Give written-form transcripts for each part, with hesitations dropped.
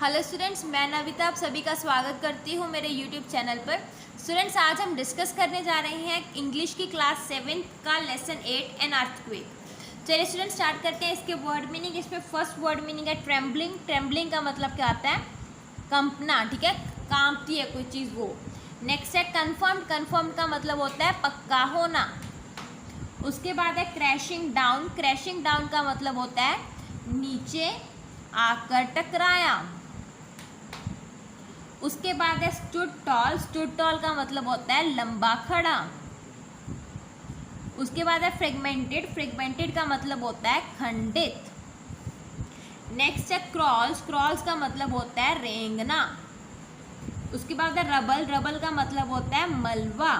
Hello students, मैं नविता आप सभी का स्वागत करती हूँ मेरे यूट्यूब चैनल पर। स्टूडेंट्स, आज हम डिस्कस करने जा रहे हैं इंग्लिश की क्लास 7 का लेसन 8 एन अर्थक्वेक। चलिए स्टूडेंट्स, स्टार्ट करते हैं इसके वर्ड मीनिंग। इसमें फर्स्ट वर्ड मीनिंग है ट्रेम्बलिंग। ट्रेम्बलिंग का मतलब क्या आता है? कंपना, ठीक है, कांपती है कोई चीज़ वो। नेक्स्ट है कन्फर्म्ड। कन्फर्म्ड का मतलब होता है पक्का होना। उसके बाद है क्रैशिंग डाउन। क्रैशिंग डाउन का मतलब होता है नीचे आकर टकराया। उसके बाद है स्टूड टॉल। स्टूड टॉल का मतलब होता है लंबा खड़ा। उसके बाद है फ्रेगमेंटेड। फ्रेगमेंटेड का मतलब होता है खंडित। नेक्स्ट है क्रॉल्स। क्रॉल्स का मतलब होता है रेंगना। उसके बाद है रबल। रबल का मतलब होता है मलबा।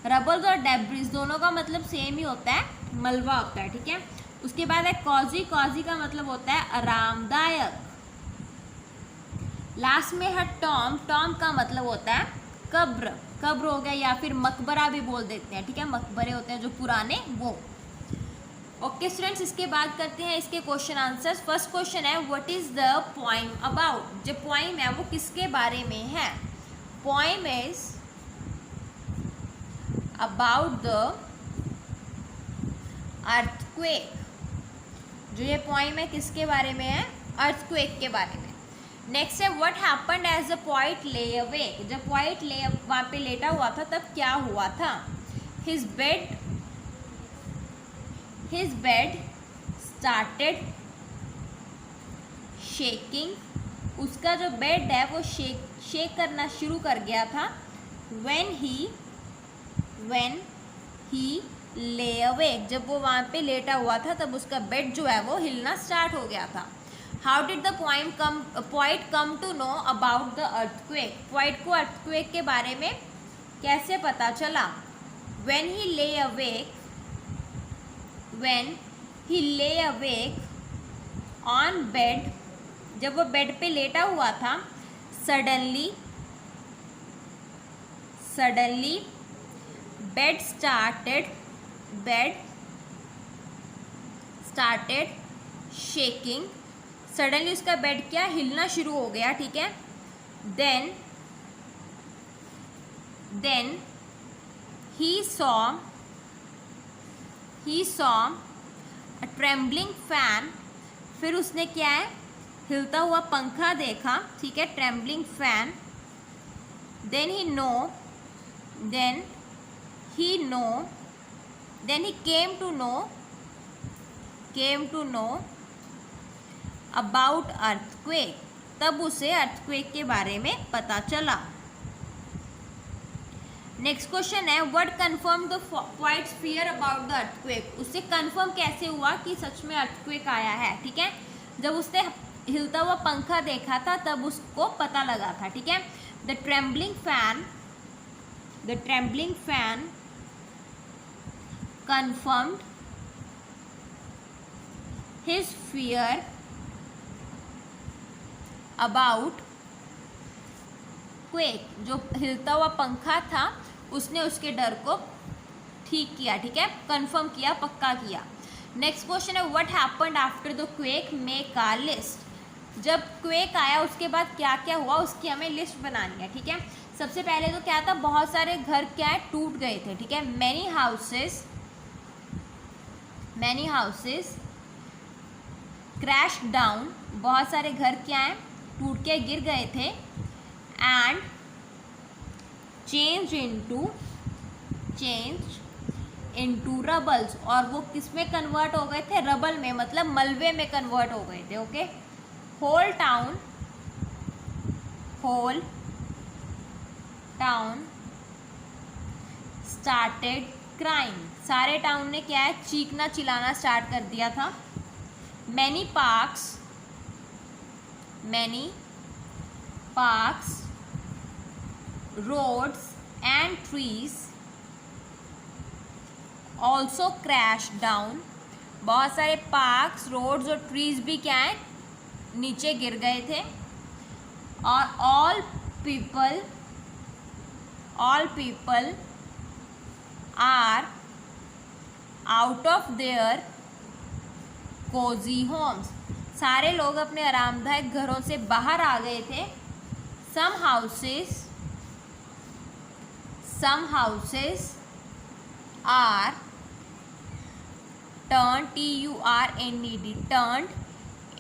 रबल्स और डेब्रिस दोनों का मतलब सेम ही होता है, मलबा होता है, ठीक है। उसके बाद है कॉजी। कॉजी का मतलब होता है आरामदायक। लास्ट में है टॉम। टॉम का मतलब होता है कब्र। कब्र हो गया या फिर मकबरा भी बोल देते हैं, ठीक है, मकबरे होते हैं जो पुराने, वो। ओके स्टूडेंट्स, इसके बाद करते हैं इसके क्वेश्चन आंसर्स। फर्स्ट क्वेश्चन है what is the poem about. जो पोइम है वो किसके बारे में है? Poem is about the earthquake. जो ये पोइम है किसके बारे में है? अर्थक्वेक के बारे में। नेक्स्ट है what happened as the poet lay awake. जब पोइट वहाँ पे लेटा हुआ था तब क्या हुआ था? His bed started shaking. उसका जो बेड है वो शेक करना शुरू कर गया था। व्हेन ही ले अवेक। जब वो वहाँ पे लेटा हुआ था तब उसका बेड जो है वो हिलना स्टार्ट हो गया था। How did the poet come to know about the earthquake. Poet को अर्थक्वेक के बारे में कैसे पता चला? व्हेन ही ले अवेक ऑन बेड। जब वो बेड पे लेटा हुआ था, suddenly bed started shaking. Suddenly उसका बेड क्या हिलना शुरू हो गया, ठीक है। Then he saw a trembling fan. फिर उसने क्या है? हिलता हुआ पंखा देखा, ठीक है, trembling fan. Then he came to know about earthquake. तब उसे अर्थक्वेक के बारे में पता चला। नेक्स्ट क्वेश्चन है what confirmed the poet's fear about the earthquake. उससे कन्फर्म कैसे हुआ कि सच में अर्थक्वेक आया है, ठीक है। जब उसने हिलता हुआ पंखा देखा था तब उसको पता लगा था, ठीक है। The trembling fan confirmed his fear about quake. जो हिलता हुआ पंखा था उसने उसके डर को ठीक किया, ठीक है, कंफर्म किया, पक्का किया। नेक्स्ट क्वेश्चन है what happened after the quake, make a list. जब क्वेक आया उसके बाद क्या क्या हुआ उसकी हमें लिस्ट बनानी है, ठीक है। सबसे पहले तो क्या था, बहुत सारे घर क्या है टूट गए थे, ठीक है। Many houses crash down. बहुत सारे घर क्या है टूट के गिर गए थे। And change into rubbles. और वो किस में कन्वर्ट हो गए थे? रबल में, मतलब मलबे में कन्वर्ट हो गए थे, okay. Whole town started crying. सारे टाउन ने क्या है चीखना चिल्लाना स्टार्ट कर दिया था। Many parks roads and trees also crash down. बहुत सारे पार्क्स रोड्स और ट्रीज भी क्या है नीचे गिर गए थे। और all people are out of their cosy homes. सारे लोग अपने आरामदायक घरों से बाहर आ गए थे। Some houses are turned, T-U-R-N-E-D, turned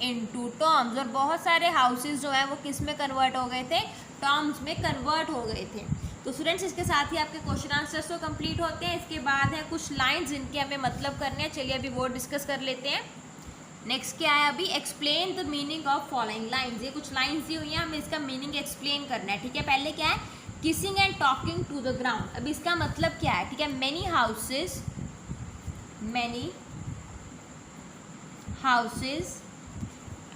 into tombs। और बहुत सारे हाउसेस जो है वो किस में कन्वर्ट हो गए थे? टॉम्स में कन्वर्ट हो गए थे। तो स्टूडेंट्स इसके साथ ही आपके क्वेश्चन आंसर्स तो कंप्लीट होते हैं। इसके बाद है कुछ लाइंस जिनके हमें मतलब करने हैं। चलिए अभी वो डिस्कस कर लेते हैं। नेक्स्ट क्या है, अभी explain the meaning of following lines. ये कुछ लाइंस दी हुई हैं, हमें इसका मीनिंग एक्सप्लेन करना है। ठीक है, पहले क्या है, kissing and talking to the ground. अब इसका मतलब क्या है? ठीक है, many houses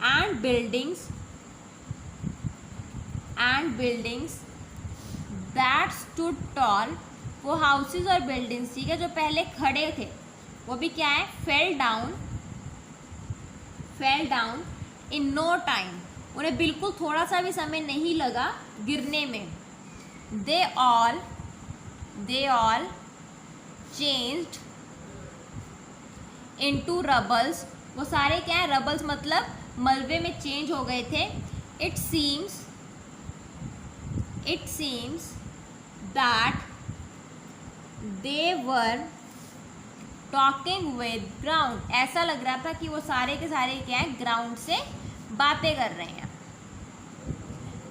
and buildings that stood tall. वो हाउसेस और बिल्डिंग्स, ठीक है, जो पहले खड़े थे वो भी क्या है, fell down in no time. उन्हें बिल्कुल थोड़ा सा भी समय नहीं लगा गिरने में। They all changed into rubbles. वो सारे क्या है, रबल्स मतलब मलबे में चेंज हो गए थे। It seems that they were talking with ground. ऐसा लग रहा था कि वो सारे के सारे क्या है, ग्राउंड से बातें कर रहे हैं।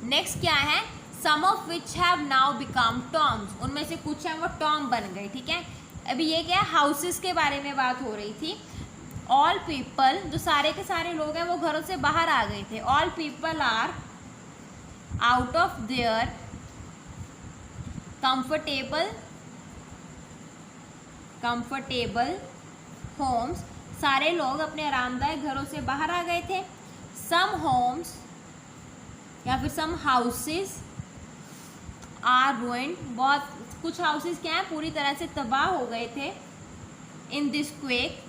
नेक्स्ट क्या है, some of which have now become tombs. उनमें से कुछ हैं वो टॉम बन गए। ठीक है, अभी ये क्या है, हाउसेस के बारे में बात हो रही थी। ऑल पीपल, जो सारे के सारे लोग हैं वो घरों से बाहर आ गए थे। All people are out of their comfortable homes. सारे लोग अपने आरामदायक घरों से बाहर आ गए थे। सम होम्स या फिर सम हाउसेस आर रुइंड। बहुत कुछ हाउसेस क्या है, पूरी तरह से तबाह हो गए थे। इन दिस क्वेक,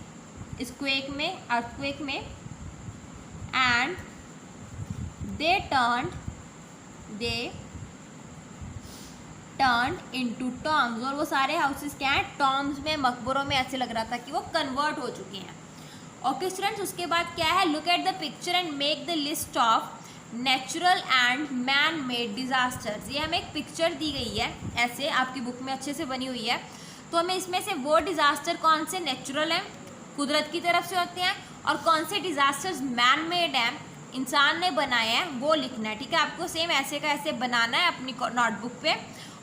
इस क्वेक में, अर्थक्वेक में। And they turned into Tom's. और वो सारे हाउसेस क्या हैं, टॉम्स में, मकबरों में ऐसे लग रहा था कि वो कन्वर्ट हो चुके हैं। ओके स्टूडेंट्स, उसके बाद क्या है, look at the picture and make the list of natural and man made disasters. ये हमें एक पिक्चर दी गई है, ऐसे आपकी बुक में अच्छे से बनी हुई है। तो हमें इसमें से वो डिजास्टर कौन से नेचुरल हैं, कुदरत की तरफ से होते हैं, और कौन से डिजास्टर्स मैन मेड हैं, इंसान ने बनाए हैं, वो लिखना है। ठीक है, आपको सेम ऐसे का ऐसे बनाना है अपनी नोटबुक पे,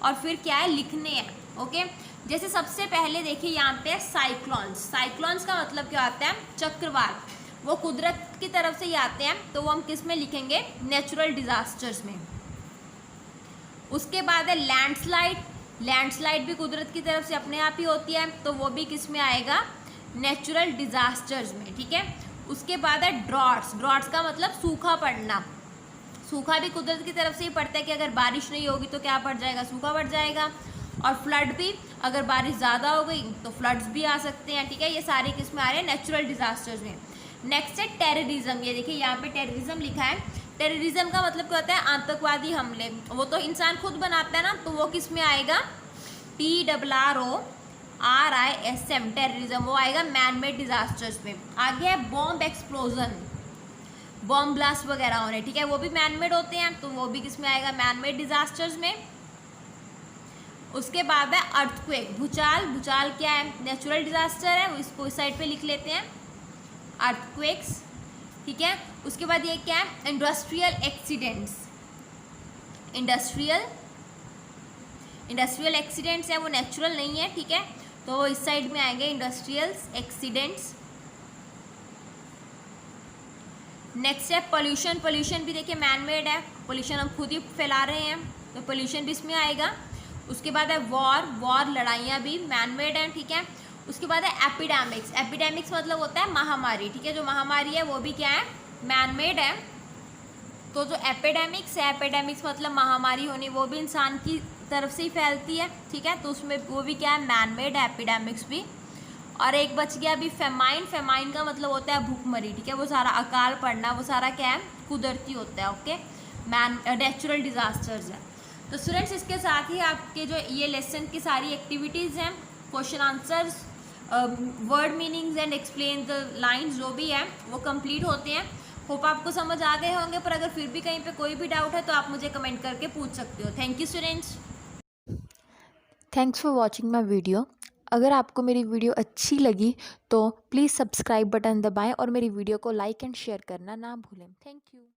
और फिर क्या है, लिखने हैं। ओके, जैसे सबसे पहले देखिए यहाँ पे साइक्लोन्स का मतलब क्या होता है, चक्रवात। वो कुदरत की तरफ से ही आते हैं, तो वो हम किस में लिखेंगे, नेचुरल डिजास्टर्स में। उसके बाद है लैंडस्लाइड भी कुदरत की तरफ से अपने आप ही होती है, तो वो भी किस में आएगा, नेचुरल डिजास्टर्स में। ठीक है, उसके बाद है ड्रॉट्स का मतलब सूखा पड़ना। सूखा भी कुदरत की तरफ से ही पड़ता है कि अगर बारिश नहीं होगी तो क्या पड़ जाएगा, सूखा पड़ जाएगा। और फ्लड भी, अगर बारिश ज़्यादा हो गई तो फ्लड्स भी आ सकते हैं। ठीक है, ये सारे किस में आ रहे हैं, नेचुरल डिजास्टर्स में। नेक्स्ट है टेररिज्म। ये देखिए यहाँ पे टेररिज्म लिखा है। टेररिज्म का मतलब क्या होता है, आतंकवादी हमले। वो तो इंसान खुद बनाता है ना, तो वो किस में आएगा, TRRORISM, टेररिज्म, वो आएगा मैन मेड डिजास्टर्स में। आगे है बॉम्ब एक्सप्लोजन, बॉम्ब ब्लास्ट वगैरह होने। ठीक है, वो भी मैन मेड होते हैं, तो वो भी किस में आएगा, मैन मेड डिजास्टर्स में। उसके बाद है अर्थक्वेक, भूचाल क्या है, नेचुरल डिजास्टर है, वो इसको इस साइड पे लिख लेते हैं, अर्थक्वेक्स। ठीक है, उसके बाद ये क्या है, इंडस्ट्रियल एक्सीडेंट्स है, वो नेचुरल नहीं है। ठीक है, तो वो इस साइड में आएंगे, इंडस्ट्रियल एक्सीडेंट्स। नेक्स्ट है पोल्यूशन भी देखिए मैन मेड है, पोल्यूशन हम खुद ही फैला रहे हैं, तो पोल्यूशन भी इसमें आएगा। उसके बाद है वॉर, लड़ाइयाँ भी मैन मेड हैं। ठीक है, उसके बाद है एपिडेमिक्स मतलब होता है महामारी। ठीक है, जो महामारी है वो भी क्या है, मैन मेड है। तो जो एपिडेमिक्स मतलब महामारी होनी, वो भी इंसान की तरफ से ही फैलती है। ठीक है, तो उसमें वो भी क्या है, मैन मेड है, एपिडेमिक्स भी। और एक बच गया अभी फेमाइन का मतलब होता है भूखमरी। ठीक है, वो सारा अकाल पड़ना, वो सारा क्या है, कुदरती होता है। ओके, नेचुरल डिजास्टर्स है। तो स्टूडेंट्स इसके साथ ही आपके जो ये लेसन की सारी एक्टिविटीज़ हैं, question answers, word meanings and explain the lines, जो भी है वो कंप्लीट होते हैं। होप आपको समझ आ गए होंगे, पर अगर फिर भी कहीं पे कोई भी डाउट है तो आप मुझे कमेंट करके पूछ सकते हो। Thank you students. Thanks for watching my video. अगर आपको मेरी वीडियो अच्छी लगी तो प्लीज़ सब्सक्राइब बटन दबाएं और मेरी वीडियो को लाइक एंड शेयर करना ना भूलें। Thank you.